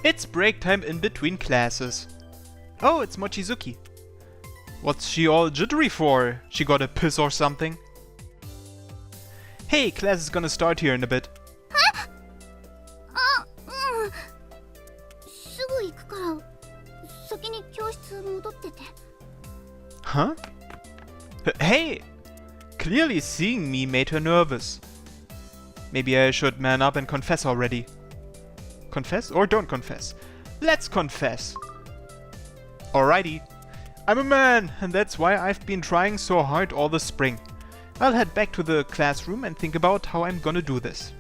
It's break time in between classes. Oh, it's Mochizuki. What's she all jittery for? She got a piss or something? Hey, class is gonna start here in a bit. Huh? Hey! Clearly seeing me made her nervous. Maybe I should man up and confess already. Confess or don't confess? Let's confess. Alrighty. I'm a man, and that's why I've been trying so hard all the spring. I'll head back to the classroom and think about how I'm gonna do this.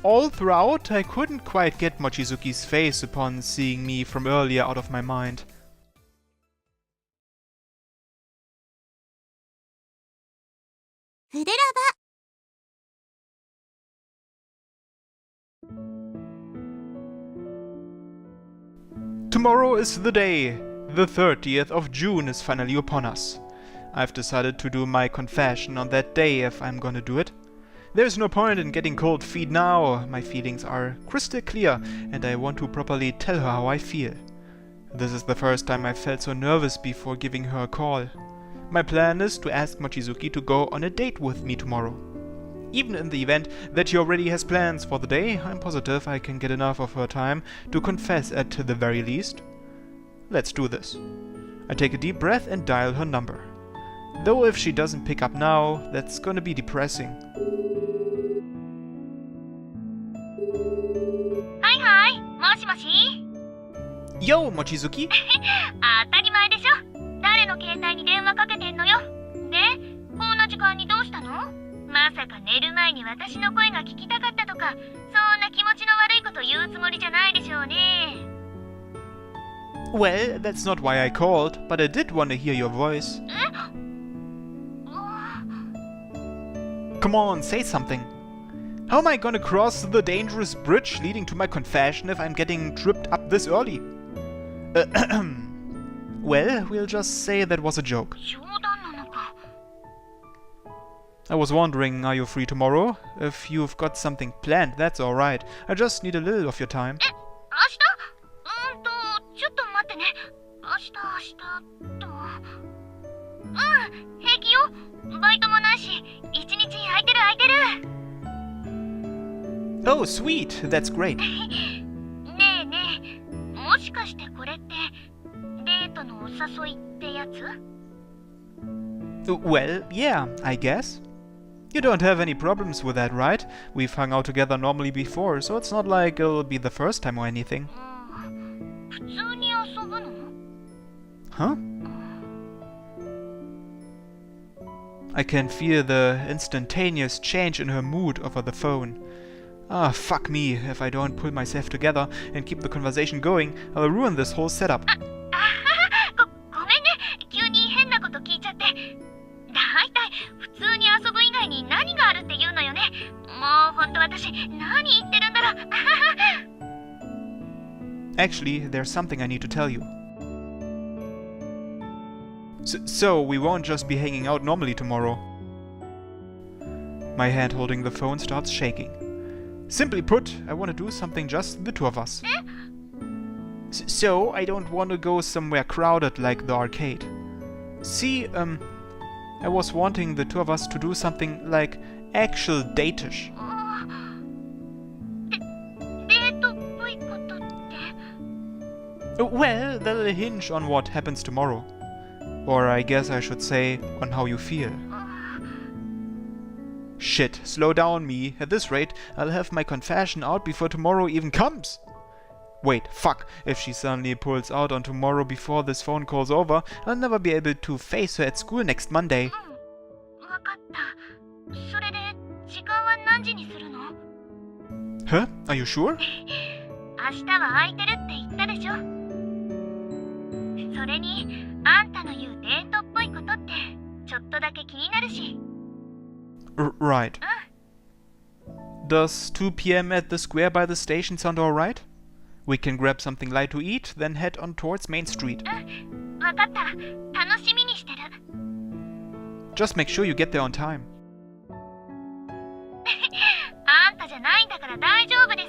All throughout, I couldn't quite get Mochizuki's face upon seeing me from earlier out of my mind. Fureraba. Tomorrow is the day. The 30th of June is finally upon us. I've decided to do my confession on that day if I'm gonna do it. There's no point in getting cold feet now. My feelings are crystal clear and I want to properly tell her how I feel. This is the first time I felt so nervous before giving her a call. My plan is to ask Mochizuki to go on a date with me tomorrow. Even in the event that she already has plans for the day, I'm positive I can get enough of her time to confess at the very least. Let's do this. I take a deep breath and dial her number. Though if she doesn't pick up now, that's gonna be depressing. Hi, hi. Moshi moshi. Yo, Mochizuki! 当たり前でしょ。誰の携帯に電話かけてんのよ。で、こんな時間にどうしたの？まさか寝る前に私の声が聞きたかったとか、そんな気持ちの悪いこと言うつもりじゃないでしょうね。Well, that's not why I called, but I did want to hear your voice. Come on, say something. How am I gonna cross the dangerous bridge leading to my confession if I'm getting tripped up this early? Well, we'll just say that was a joke. I was wondering, are you free tomorrow? If you've got something planned, that's alright. I just need a little of your time. ちょっと待ってね。明日と。平気よ。バイトもないし、一日空いてる。Oh, sweet. That's great. ねえねえ、もしかしてこれってデートのお誘いってやつ？ Well, yeah, I guess. You don't have any problems with that, right? We've hung out together normally before, so it's not like it'll be the first time or anything. 普通に遊ぶの？ Huh? I can feel the instantaneous change in her mood over the phone. Ah, fuck me. If I don't pull myself together and keep the conversation going, I'll ruin this whole setup. ごめんね。急に変なこと聞いちゃって。だいたい普通に遊ぶ以外に何があるって言うのよね。もうほんと私、何言ってるんだろう。Actually, there's something I need to tell you. So, we won't just be hanging out normally tomorrow. My hand holding the phone starts shaking. Simply put, I want to do something just the two of us. So, I don't want to go somewhere crowded like the arcade. See, I was wanting the two of us to do something like actual date-ish. デートっぽいことって？ Well, that'll hinge on what happens tomorrow. Or I guess I should say, on how you feel. Shit, slow down me. At this rate, I'll have my confession out before tomorrow even comes. Wait, fuck. If she suddenly pulls out on tomorrow before this phone call's over, I'll never be able to face her at school next Monday. わかった。それで時間は何時にするの？ Huh? Are you sure? 明日は空いてるって言ったでしょ。それにあんたの言うデートっぽいことってちょっとだけ気になるし。Right. Does 2 p.m. at the square by the station sound alright? We can grab something light to eat, then head on towards Main Street. わかった。楽しみにしてる。Just make sure you get there on time. あんたじゃないんだから大丈夫で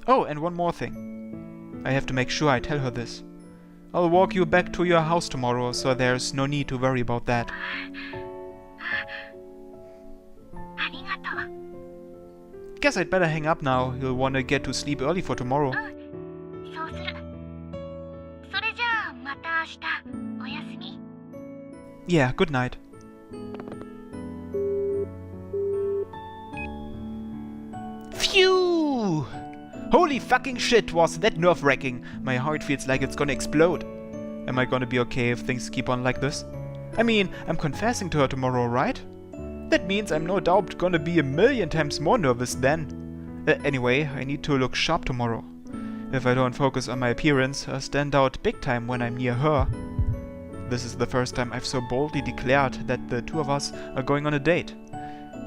す。Oh, and one more thing. I have to make sure I tell her this. I'll walk you back to your house tomorrow, so there's no need to worry about that. ありがとう。 Guess I'd better hang up now. You'll want to get to sleep early for tomorrow. そうする。それじゃあまた明日おやすみ。 Yeah, good night. Phew! Holy fucking shit, was that nerve-wracking. My heart feels like it's gonna explode. Am I gonna be okay if things keep on like this? I mean, I'm confessing to her tomorrow, right? That means I'm no doubt gonna be a million times more nervous then. Anyway, I need to look sharp tomorrow. If I don't focus on my appearance, I'll stand out big time when I'm near her. This is the first time I've so boldly declared that the two of us are going on a date.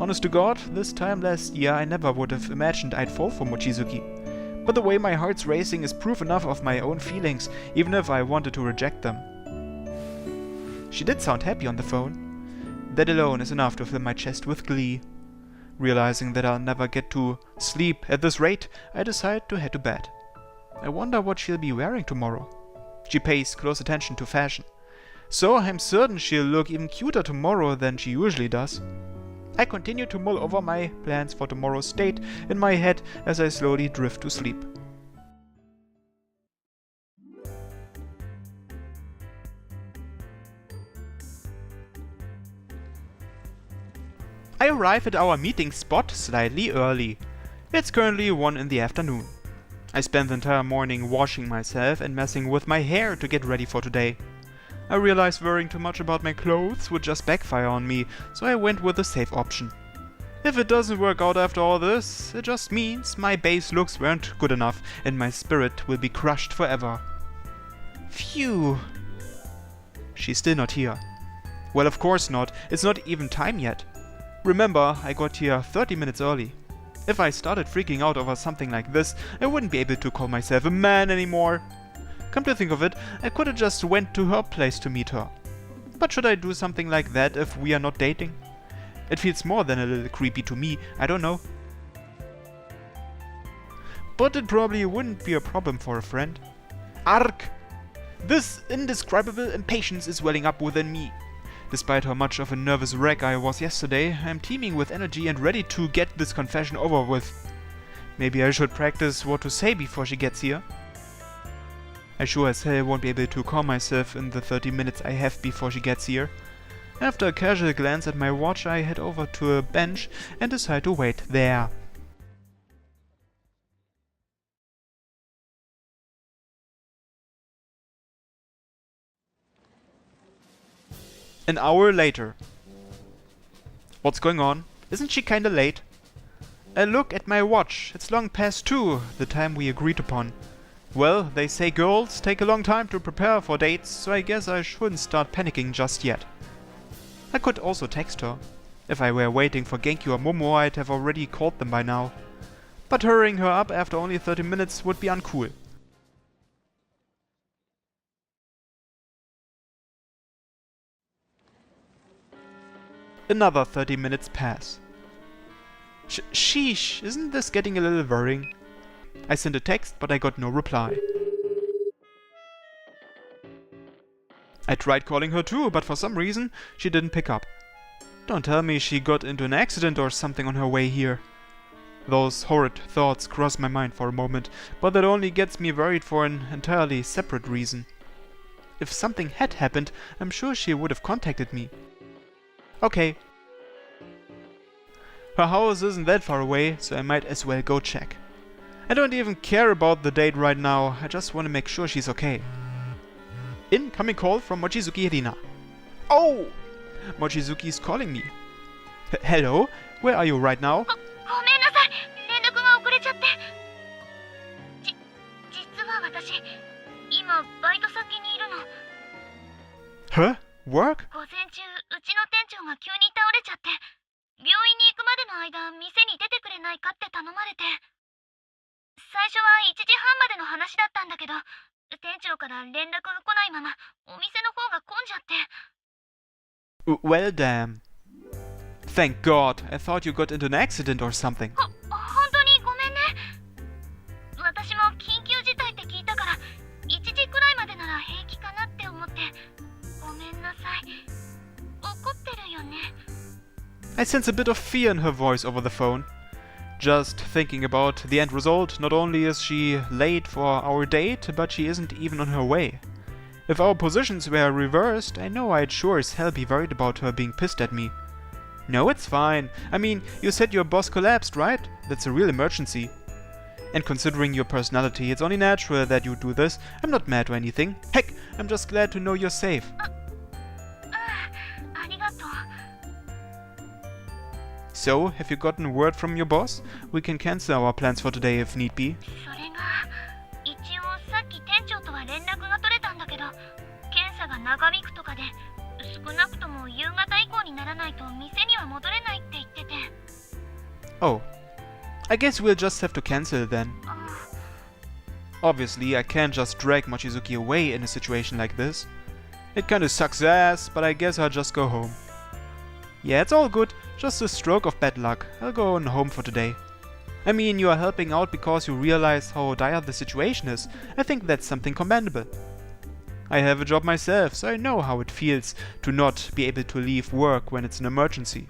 Honest to God, this time last year I never would have imagined I'd fall for Mochizuki. But the way my heart's racing is proof enough of my own feelings, even if I wanted to reject them. She did sound happy on the phone. That alone is enough to fill my chest with glee. Realizing that I'll never get to sleep at this rate, I decide to head to bed. I wonder what she'll be wearing tomorrow. She pays close attention to fashion. So I'm certain she'll look even cuter tomorrow than she usually does. I continue to mull over my plans for tomorrow's date in my head as I slowly drift to sleep. I arrive at our meeting spot slightly early. It's currently 1 in the afternoon. I spent the entire morning washing myself and messing with my hair to get ready for today. I realized worrying too much about my clothes would just backfire on me, so I went with the safe option. If it doesn't work out after all this, it just means my base looks weren't good enough and my spirit will be crushed forever. Phew. She's still not here. Well, of course not. It's not even time yet. Remember, I got here 30 minutes early. If I started freaking out over something like this, I wouldn't be able to call myself a man anymore. Come to think of it, I could have just went to her place to meet her. But should I do something like that if we are not dating? It feels more than a little creepy to me, I don't know. But it probably wouldn't be a problem for a friend. Arg! This indescribable impatience is welling up within me. Despite how much of a nervous wreck I was yesterday, I'm teeming with energy and ready to get this confession over with. Maybe I should practice what to say before she gets here. I sure as hell won't be able to calm myself in the 30 minutes I have before she gets here. After a casual glance at my watch, I head over to a bench and decide to wait there. An hour later. What's going on? Isn't she kinda late? I look at my watch. It's long past 2, the time we agreed upon. Well, they say girls take a long time to prepare for dates, so I guess I shouldn't start panicking just yet. I could also text her. If I were waiting for Genki or Momo, I'd have already called them by now. But hurrying her up after only 30 minutes would be uncool. Another 30 minutes pass. Sheesh, isn't this getting a little worrying? I sent a text, but I got no reply. I tried calling her too, but for some reason, she didn't pick up. Don't tell me she got into an accident or something on her way here. Those horrid thoughts cross my mind for a moment, but that only gets me worried for an entirely separate reason. If something had happened, I'm sure she would have contacted me. Okay. Her house isn't that far away, so I might as well go check. I don't even care about the date right now, I just want to make sure she's okay. Incoming call from Mochizuki Rina. Oh! Mochizuki's calling me. Hello? Where are you right now? ごめんなさい。連絡が遅れちゃって。実は私、今バイト先にいるの。Huh? Work? 午前中、うちの店長が急に倒れちゃって、病院に行くまでの間、店に出てくれないかって頼まれて。最初は1時半までの話だったんだけど、店長から連絡が来ないまま、お店の方が混んじゃって。Well, damn. Thank God. I thought you got into an accident or something. 本当にごめんね。私 I sense a bit of fear in her voice over the phone. Just thinking about the end result, not only is she late for our date, but she isn't even on her way. If our positions were reversed, I know I'd sure as hell be worried about her being pissed at me. No, it's fine. I mean, you said your boss collapsed, right? That's a real emergency. And considering your personality, it's only natural that you do this. I'm not mad or anything. Heck, I'm just glad to know you're safe. So, have you gotten word from your boss? We can cancel our plans for today if need be. Oh, I guess we'll just have to cancel then. Obviously, I can't just drag Mochizuki away in a situation like this. It kinda sucks ass, but I guess I'll just go home. Yeah, it's all good, just a stroke of bad luck. I'll go on home for today. I mean, you are helping out because you realize how dire the situation is. I think that's something commendable. I have a job myself, so I know how it feels to not be able to leave work when it's an emergency.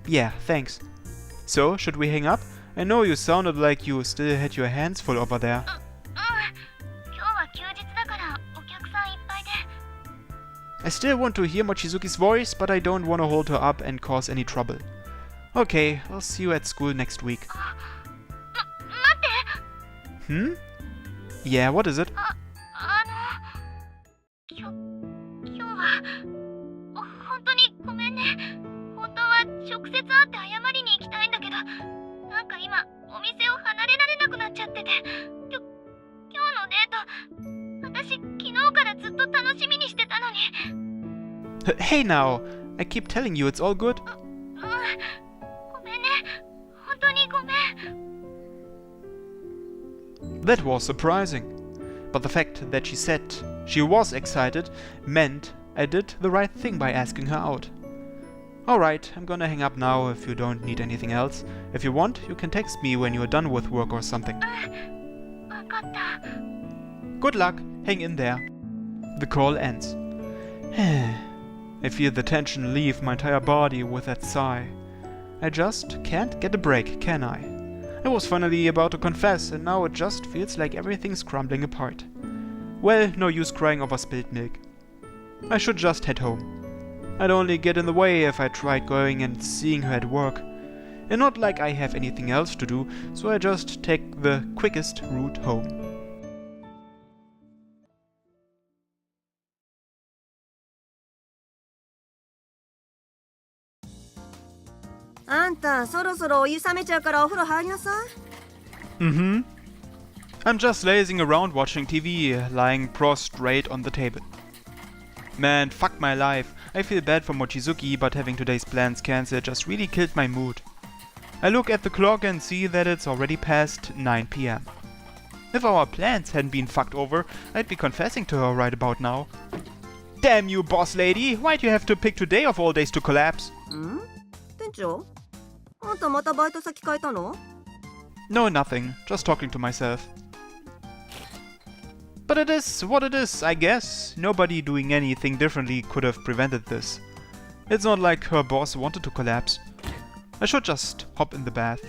Yeah, thanks. So, should we hang up? I know you sounded like you still had your hands full over there. I still want to hear Mochizuki's voice, but I don't want to hold her up and cause any trouble. Okay, I'll see you at school next week. Yeah, what is it? Hey now! I keep telling you it's all good. That was surprising. But the fact that she said she was excited meant I did the right thing by asking her out. Alright, I'm gonna hang up now if you don't need anything else. If you want, you can text me when you're done with work or something. Good luck, hang in there. The call ends. I feel the tension leave my entire body with that sigh. I just can't get a break, can I? I was finally about to confess, and now it just feels like everything's crumbling apart. Well, no use crying over spilled milk. I should just head home. I'd only get in the way if I tried going and seeing her at work. And not like I have anything else to do, so I just take the quickest route home. あんたそろそろお湯冷めちゃうからお風呂入りなさい。I'm just lazing around watching TV, lying prostrate on the table. Man, fuck my life. I feel bad for Mochizuki, but having today's plans cancelled just really killed my mood. I look at the clock and see that it's already past 9 PM. If our plans hadn't been fucked over, I'd be confessing to her right about now. Damn you, boss lady! Why'd you have to pick today of all days to collapse? 店長あんたまたバイト先変えたの No, nothing. Just talking to myself. But it is what it is, I guess. Nobody doing anything differently could have prevented this. It's not like her boss wanted to collapse. I should just hop in the bath.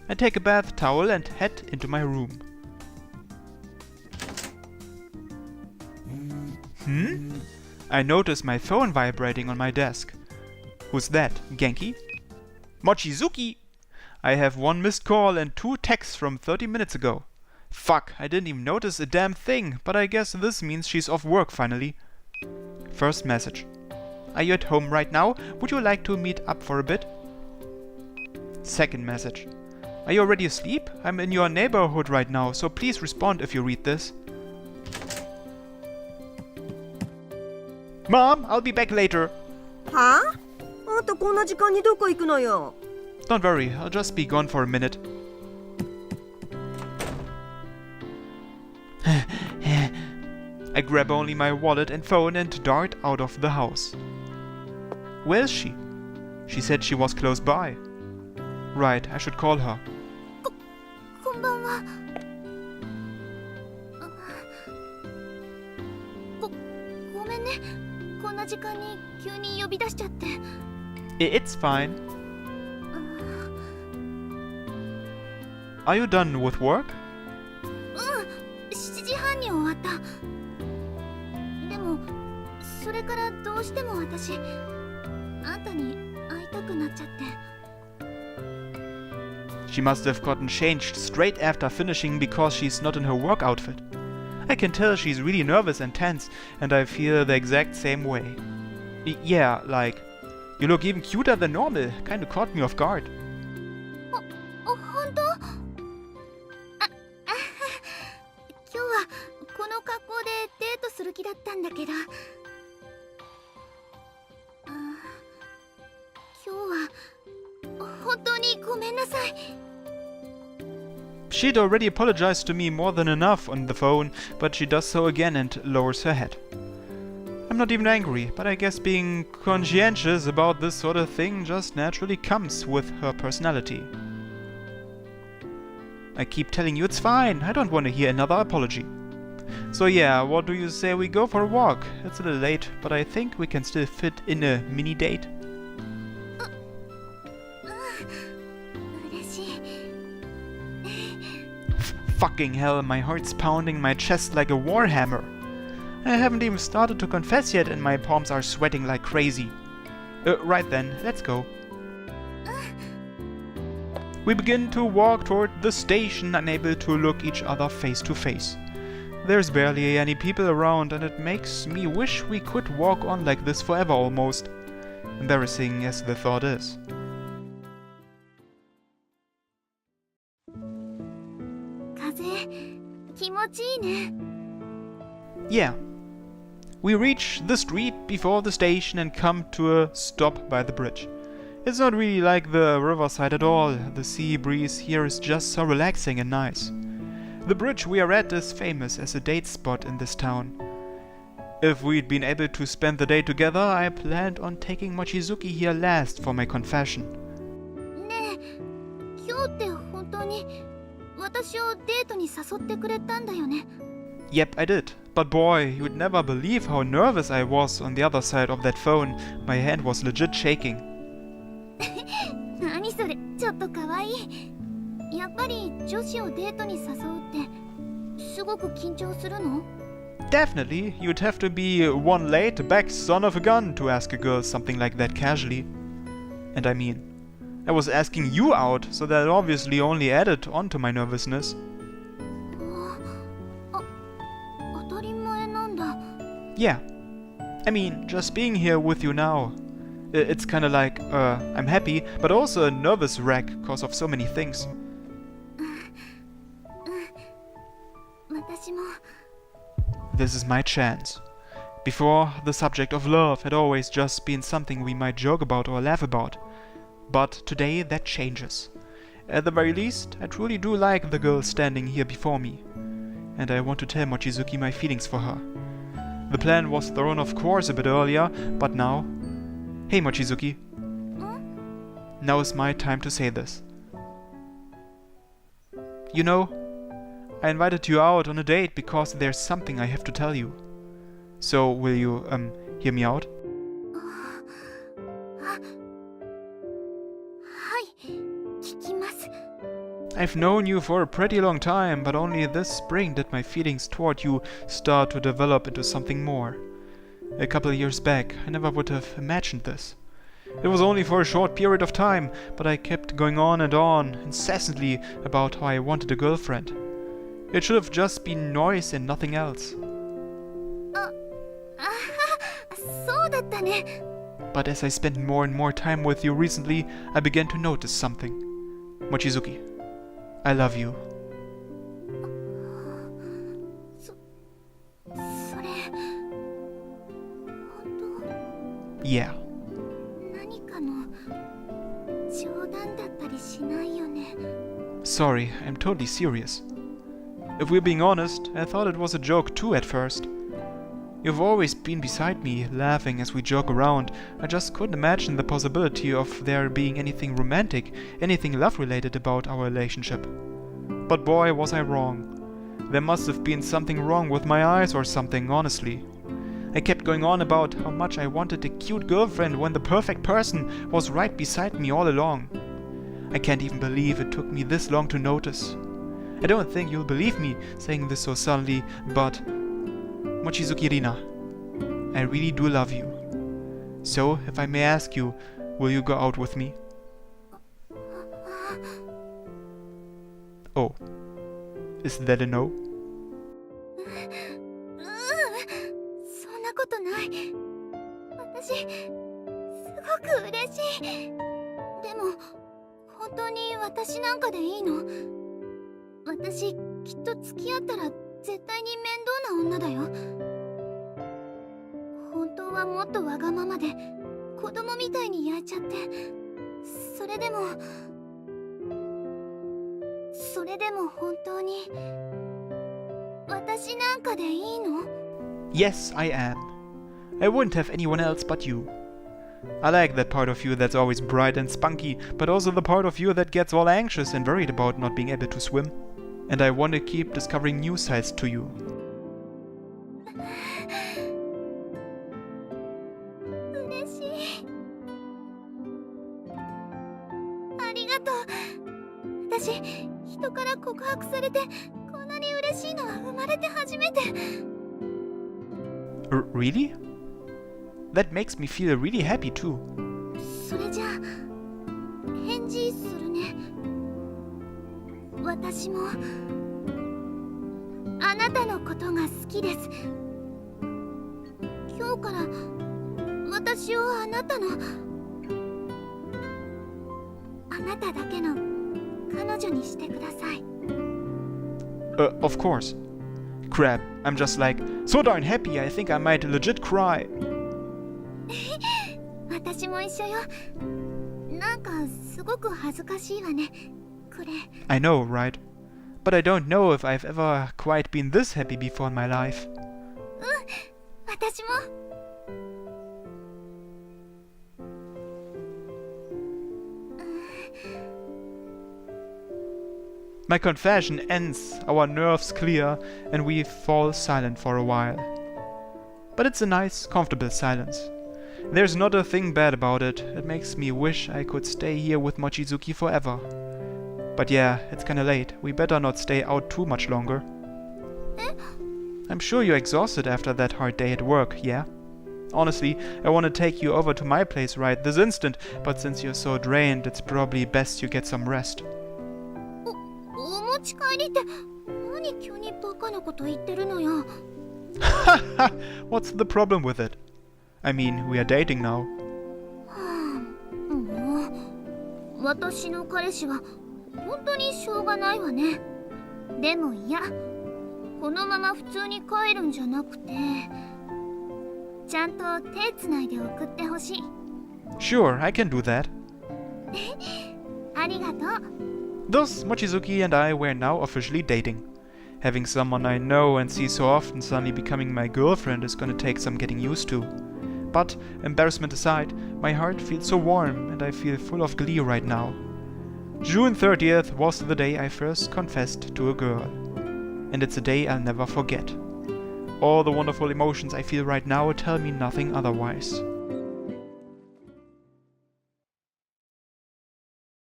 I take a bath towel and head into my room. I notice my phone vibrating on my desk. Who's that? Genki? Mochizuki! I have 1 missed call and 2 texts from 30 minutes ago. Fuck, I didn't even notice a damn thing, but I guess this means she's off work finally. First message. Are you at home right now? Would you like to meet up for a bit? Second message. Are you already asleep? I'm in your neighborhood right now, so please respond if you read this. Mom, I'll be back later. はああんたこんな時間にどこ行くのよ Don't worry, I'll just be gone for a minute. I grab only my wallet and phone and dart out of the house. Where is she? She said she was close by. Right, I should call her. こんばんは。ごめん。ね。こんな時間に急に呼び出しちゃって。It's fine. Are you done with work? 7時半に終わった。でもそれからどうしても私あんたに会いたくなっちゃって。She must have gotten changed straight after finishing because she's not in her work outfit. I can tell she's really nervous and tense, and I feel the exact same way. Yeah, like, you look even cuter than normal. Kinda caught me off guard. 本当？今日はこの格好でデートする気だったんだけど。今日は本当にごめんなさい。She'd already apologized to me more than enough on the phone, but she does so again and lowers her head. I'm not even angry, but I guess being conscientious about this sort of thing just naturally comes with her personality. I keep telling you it's fine, I don't want to hear another apology. So yeah, what do you say we go for a walk? It's a little late, but I think we can still fit in a mini date. Fucking hell, my heart's pounding my chest like a warhammer. I haven't even started to confess yet and my palms are sweating like crazy. Right then, let's go. We begin to walk toward the station, unable to look each other face to face. There's barely any people around and it makes me wish we could walk on like this forever almost. Embarrassing as the thought is. Yeah. We reach the street before the station and come to a stop by the bridge. It's not really like the riverside at all. The sea breeze here is just so relaxing and nice. The bridge we are at is famous as a date spot in this town. If we'd been able to spend the day together, I planned on taking Mochizuki here last for my confession. Yep, I did. But boy, you'd never believe how nervous I was on the other side of that phone. My hand was legit shaking. Definitely, you'd have to be one laid-back son of a gun to ask a girl something like that casually. And I mean, I was asking you out, so that obviously only added on to my nervousness. Yeah. I mean, just being here with you now. It's kinda like, I'm happy, but also a nervous wreck cause of so many things. This is my chance. Before, the subject of love had always just been something we might joke about or laugh about. But today that changes. At the very least, I truly do like the girl standing here before me. And I want to tell Mochizuki my feelings for her. The plan was thrown off course a bit earlier, but now... Hey Mochizuki. Now is my time to say this. You know, I invited you out on a date because there's something I have to tell you. So, will you, hear me out? I've known you for a pretty long time, but only this spring did my feelings toward you start to develop into something more. A couple of years back, I never would have imagined this. It was only for a short period of time, but I kept going on and on, incessantly, about how I wanted a girlfriend. It should have just been noise and nothing else. But as I spent more and more time with you recently, I began to notice something. Mochizuki, I love you. Yeah. Sorry, I'm totally serious. If we're being honest, I thought it was a joke too at first. You've always been beside me, laughing as we joke around. I just couldn't imagine the possibility of there being anything romantic, anything love-related about our relationship. But boy, was I wrong. There must have been something wrong with my eyes or something, honestly. I kept going on about how much I wanted a cute girlfriend when the perfect person was right beside me all along. I can't even believe it took me this long to notice. I don't think you'll believe me saying this so suddenly, but Mochizuki Rina, I really do love you. So, if I may ask you, will you go out with me? Oh, is that a no? そんなことない。私、すごく嬉しい。でも、本当に私なんかでいいの？私、きっと付き合ったら絶対に面倒な女だよ。本当はもっとわがままで、子供みたいに焼いちゃって、それでも本当に私なんかでいいの？ Yes, I am. I wouldn't have anyone else but you. I like that part of you that's always bright and spunky, but also the part of you that gets all anxious and worried about not being able to swim. And I want to keep discovering new sides to you. 嬉しい。ありがとう。私、人から告白されてこんなに嬉しいのは生まれて初めて。Really? That makes me feel really happy too. それじゃあ返事するね。私もあなたのことが好きです。今日から私をあなただけの彼女にしてください。Of course. Crap, I'm just like, so darn happy I think I might legit cry. 私も一緒よ。なんかすごく恥ずかしいわね、これ。I know, right? But I don't know if I've ever quite been this happy before in my life. 私も。My confession ends, our nerves clear, and we fall silent for a while. But it's a nice, comfortable silence. There's not a thing bad about it. It makes me wish I could stay here with Mochizuki forever. But yeah, it's kinda late. We better not stay out too much longer. I'm sure you're exhausted after that hard day at work, yeah? Honestly, I want to take you over to my place right this instant, but since you're so drained, it's probably best you get some rest. お持ち帰りって何急にバカなこと言ってるのよ。What's the problem with it? I mean, we are dating now. もう私の彼氏は本当にしょうがないわね。でもいや、このまま普通に帰るんじゃなくて、ちゃんと手つないで送ってほしい。Sure, I can do that. ありがとう。Thus, Mochizuki and I were now officially dating. Having someone I know and see so often suddenly becoming my girlfriend is gonna take some getting used to. But, embarrassment aside, my heart feels so warm and I feel full of glee right now. June 30th was the day I first confessed to a girl. And it's a day I'll never forget. All the wonderful emotions I feel right now tell me nothing otherwise.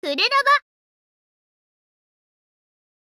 Fureraba